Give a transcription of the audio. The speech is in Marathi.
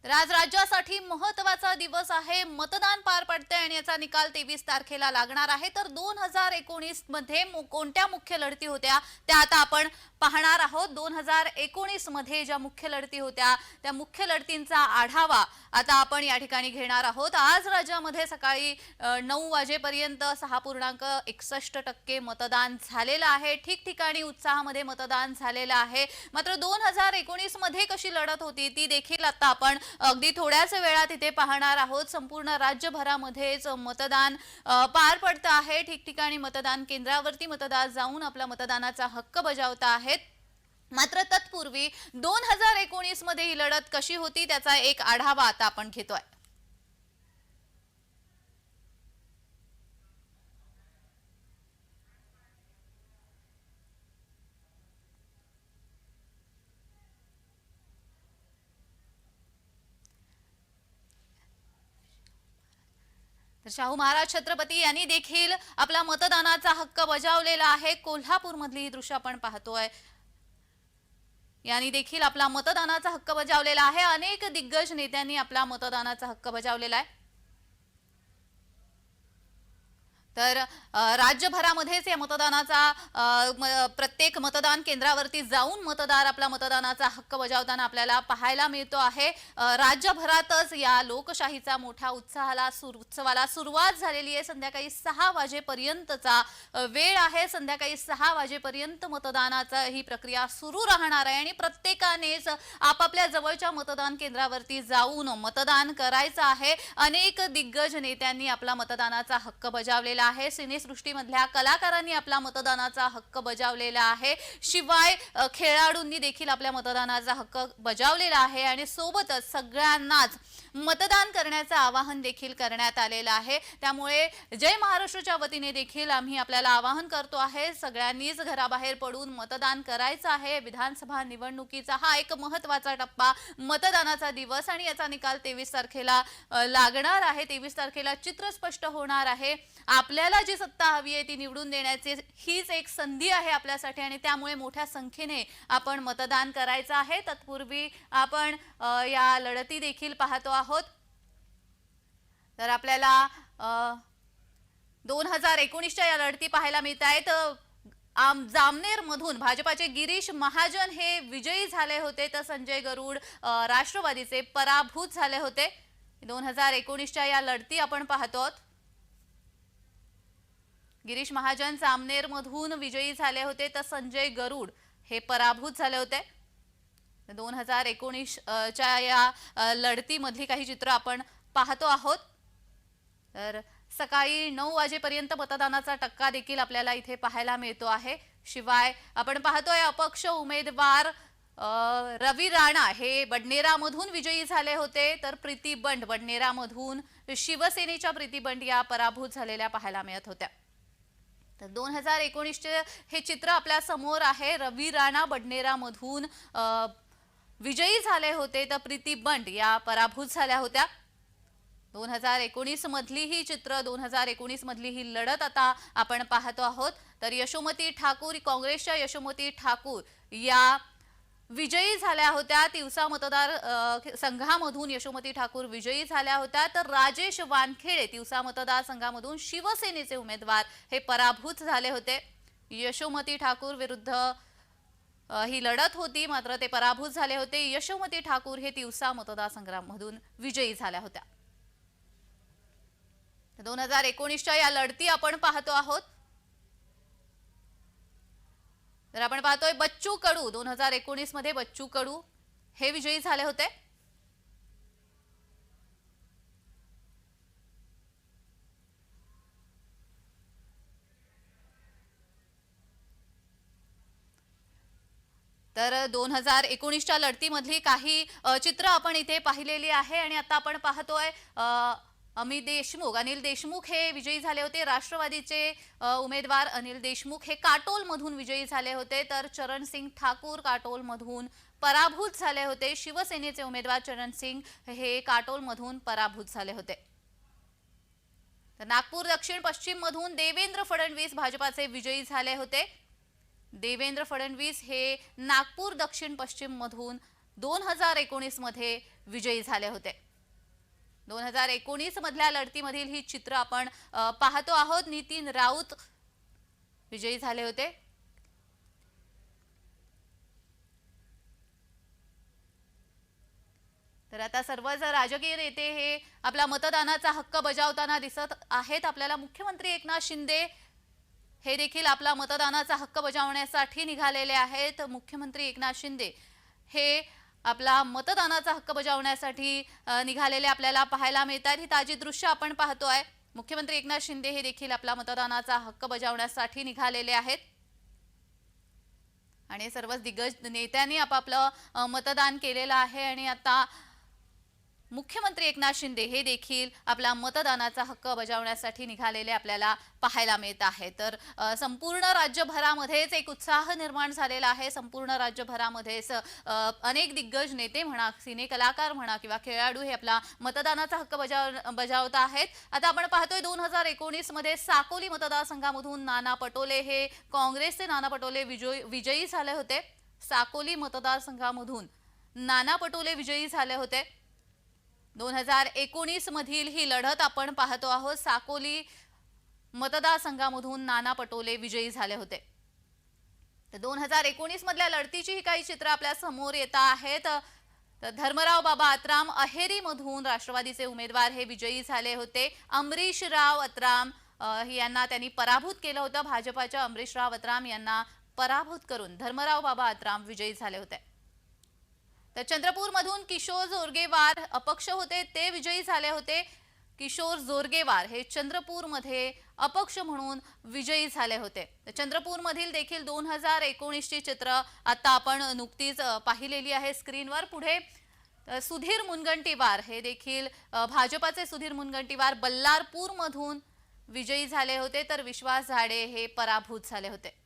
तर आज राज्यासाठी महत्त्वाचा दिवस आहे. मतदान पार पडते आणि याचा निकाल 23 तारखेला लागणार आहे. तर 2019 मध्ये कोणत्या मुख्य लढती होत्या त्या आता आपण पाहणार आहोत. 2019 मध्ये ज्या मुख्य लढती होत्या त्या मुख्य लढतींचा आढावा आता आपण या ठिकाणी घेणार आहोत. आज राज्यामध्ये सकाळी 9 वाजेपर्यंत 6.61% मतदान झालेलं आहे. ठिकठिकाणी उत्साहामध्ये मतदान झालेलं आहे. मात्र 2019 मध्ये कशी लढत होती ती देखील आता आपण अगदी थोड्याच वेळात इथे पाहणार आहोत. संपूर्ण राज्यभरामध्येच मतदान पार पडतं आहे. ठिकठिकाणी मतदान केंद्रावरती मतदार जाऊन आपला मतदानाचा हक्क बजावत आहेत. मात्र तत्पूर्वी 2019 मध्ये ही लढत कशी होती त्याचा एक आढावा आता आपण घेतोय. तर शाहू महाराज छत्रपती यांनी देखील आपला मतदानाचा हक्क बजावलेला आहे. कोल्हापूर मधली ही दृश्य आपण पाहतोय. यांनी देखील आपला मतदानाचा हक्क बजावलेला आहे. अनेक दिग्गज नेत्यांनी आपला मतदानाचा हक्क बजावलेला आहे. तर राज्यभरामध्येच या मतदानाचा प्रत्येक मतदान केंद्रावरती जाऊन मतदार आपला मतदानाचा हक्क बजावताना आपल्याला पाहायला मिळतो आहे. राज्यभरातच या लोकशाहीचा मोठ्या उत्सवाला सुरुवात झालेली आहे. संध्याकाळी 6 वाजेपर्यंतचा वेळ आहे. संध्याकाळी 6 वाजेपर्यंत मतदानाचा ही प्रक्रिया सुरू राहणार आहे आणि प्रत्येकानेच आपापल्या जवळच्या मतदान केंद्रावरती जाऊन मतदान करायचं आहे. अनेक दिग्गज नेत्यांनी आपला मतदानाचा हक्क बजावलेला आहे. सिनेसृष्टीमधल्या कलाकारांनी आपला मतदानाचा हक्क बजावलेला आहे. शिवाय खेळाडूंनी देखील आपल्या मतदानाचा हक्क बजावलेला आहे आणि सोबतच सगळ्यांनाच मतदान करण्याचं आवाहन देखील करण्यात आलेलं आहे. त्यामुळे जय महाराष्ट्राच्या वतीने देखील आम्ही आपल्याला आवाहन करतो आहे, सगळ्यांनीच घराबाहेर पडून मतदान करायचं आहे. विधानसभा निवडणुकीचा हा एक महत्त्वाचा टप्पा, मतदानाचा दिवस आणि याचा निकाल 23 तारखेला लागणार आहे. 23 तारखेला चित्र स्पष्ट होणार आहे. आपल्याला जी सत्ता हवी आहे ती निवडून देण्याची हीच एक संधी आहे आपल्यासाठी आणि त्यामुळे मोठ्या संख्येने आपण मतदान करायचं आहे. तत्पूर्वी आपण या लढती देखील पाहतो आहोत. तर आपल्याला 2019च्या या लढती पाहायला मिळत आहेत. जामनेर मधून भाजपाचे गिरीश महाजन हे विजयी झाले होते तर संजय गरुड राष्ट्रवादीचे पराभूत झाले होते. 2019च्या या लढती आपण पाहतो आहोत. गिरीश महाजन जामनेर मधून विजयी झाले होते तर संजय गरुड हे पराभूत झाले होते. 2019च्या या लढतीमधली काही चित्र आपण पाहतो आहोत. तर सकाळी 9 वाजेपर्यंत मतदानाचा टक्का देखील आपल्याला इथे पाहायला मिळतो आहे. शिवाय आपण पाहतोय अपक्ष उमेदवार रवी राणा हे बडनेरामधून विजयी झाले होते तर प्रीती बंड बडनेरामधून शिवसेनेच्या प्रीती बंड या पराभूत झालेल्या पाहायला मिळत होत्या. तर 2019चे हे चित्र आपल्या समोर आहे. रवी राणा बडनेरामधून विजयी झाले होते तर प्रीती बंड या पराभूत झाल्या होत्या. 2019 मधली ही चित्र, 2019 मधली ही लढत आता आपण पाहतो आहोत. तर यशोमती ठाकूर, काँग्रेसच्या यशोमती ठाकूर या विजयी झाल्या होत्या. तिवसा मतदार संघामधून यशोमती ठाकूर विजयी झाल्या होत्या तर राजेश वानखेडे तिवसा मतदारसंघामधून शिवसेनेचे उमेदवार हे पराभूत झाले होते. यशोमती ठाकूर विरुद्ध ही लढत होती मात्र ते पराभूत झाले होते. यशोमती ठाकूर हे तिवसा मतदारसंघामधून विजयी झाल्या होत्या. 2019च्या या लढती आपण पाहतो आहोत. तर आपण पाहतोय बच्चू कडू 2019 मध्ये बच्चू कडू हे विजयी झाले होते. तर 2019च्या लढतीमधली काही चित्र आपण इथे पाहिलेली आहे आणि आता आपण पाहतोय अनिल देशमुख हे विजयी झाले होते. राष्ट्रवादीचे उमेदवार अनिल देशमुख हे काटोल मधून विजयी झाले होते तर चरण सिंग ठाकूर काटोल मधून पराभूत झाले होते. शिवसेनेचे उमेदवार चरण सिंग हे काटोल मधून पराभूत झाले होते. तर नागपूर दक्षिण पश्चिम मधून देवेंद्र फडणवीस भाजपाचे विजयी झाले होते. देवेंद्र फडणवीस हे नागपूर दक्षिण पश्चिम मधून 2019 मध्ये विजयी झाले होते. 2019 मधल्या लढतीमधील ही चित्र आपण पाहतो आहोत. नितीन राऊत विजयी झाले होते. तर आता सर्वच राजकीय नेते हे आपला मतदानाचा हक्क बजावताना दिसत आहेत. आपल्याला मुख्यमंत्री एकनाथ शिंदे हे देखील आपला मतदानाचा हक्क बजावण्यासाठी निघालेले आहेत. मुख्यमंत्री एकनाथ शिंदे हे आपला मतदानाचा हक्क बजावण्यासाठी निघालेले आपल्याला पाहायला मिळतात. ही ताजी दृश्य आपण पाहतोय. मुख्यमंत्री एकनाथ शिंदे हे देखील आपला मतदानाचा हक्क बजावण्यासाठी निघालेले आहेत आणि सर्वच दिग्गज नेत्यांनी आपापलं मतदान केलेलं आहे आणि आता मुख्यमंत्री एकनाथ शिंदे हे देखील आपला मतदानाचा हक्क बजावण्यासाठी निघालेले आपल्याला पाहायला मिळत आहे. तर संपूर्ण राज्यभरामध्येच एक उत्साह निर्माण झालेला आहे. संपूर्ण राज्यभरामध्येच अनेक दिग्गज नेते म्हणा, सिने कलाकार म्हणा किंवा खेळाडू हे आपला मतदानाचा हक्क बजावत आहेत. आता आपण पाहतोय 2019 मध्ये साकोली मतदारसंघामधून नाना पटोले हे काँग्रेसचे नाना पटोले विजयी झाले होते. साकोली मतदारसंघामधून नाना पटोले विजयी झाले होते. 2019 मधील ही लढत आपण पाहतो आहोत. साकोली मतदारसंघामधून नाना पटोले विजयी झाले होते. तर 2019 मधल्या लढतीची ही काही चित्र आपल्या समोर येत आहेत. तर धर्मराव बाबा अत्राम अहेरी मधून राष्ट्रवादीचे उमेदवार हे विजयी झाले होते. अमरीशराव अत्राम यांना त्यांनी पराभूत केलं होतं. भाजपाच्या अमरीशराव अत्राम यांना पराभूत करून धर्मराव बाबा अत्राम विजयी झाले होते. तर चंद्रपूर मधून किशोर जोरगेवार अपक्ष होते, ते विजयी झाले होते. किशोर जोरगेवार हे चंद्रपूर मध्ये अपक्ष म्हणून विजयी झाले होते. तर चंद्रपूर मधील देखील 2019 ची चित्र आता आपण नुकतीच पाहिलेली आहे स्क्रीनवर. पुढे सुधीर मुनगंटीवार हे देखील भाजपाचे सुधीर मुनगंटीवार बल्लारपूर मधून विजयी झाले होते. तर विश्वास झाडे हे पराभूत झाले होते.